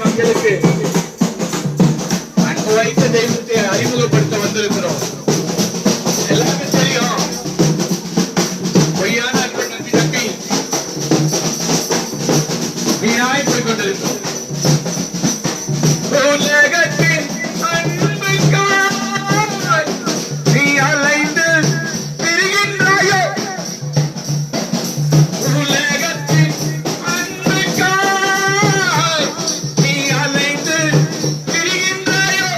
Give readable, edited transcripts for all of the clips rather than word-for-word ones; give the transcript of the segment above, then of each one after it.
மக்களுக்கு அன்பு வைத்த தெய்வத்தை அறிமுகப்படுத்த வந்திருக்கிறோம். எல்லாமே தெரியும். பொய்யான அன்பை நம்பி வீணாய் போய் கொண்டிருக்கிறோம். உலகத்தின் அன்புக்காய் நீ அலைந்து திரிகின்றாயோ, உலகத்தின் அன்புக்காய் நீ அலைந்து திரிகின்றாயோ,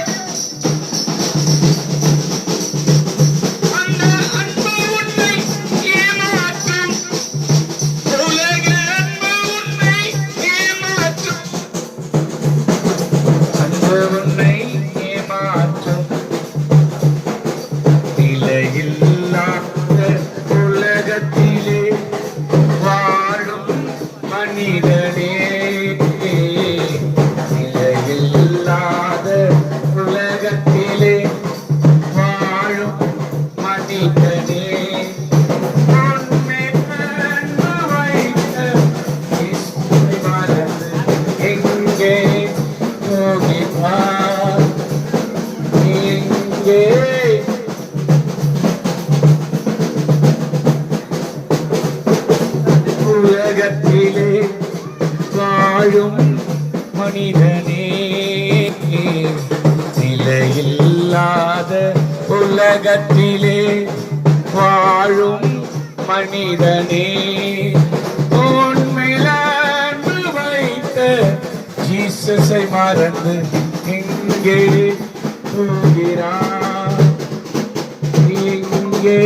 அந்த அன்பு உன்னை ஏமாற்றும், உலக அன்பு உன்னை ஏமாற்றும், அன்பு உன்னை ஏமாற்றும், நிலையில்லாத உலகத்திலே வாழும் மனிதனே, நிலையில்லாத உலகத்திலே வாழும் மனிதனே, உன்மேல் அன்பு வைத்த இயேசுவை மறந்து எங்கே போகிறாய்? எங்கே உலகத்திலே வாழும் மனிதனே, நிலையில்லாத உலகத்திலே வாழும் மனிதனே, உன்மேல் அன்பு வைத்த ஜீசஸை மறந்து எங்கே போகிறாய்? எங்கே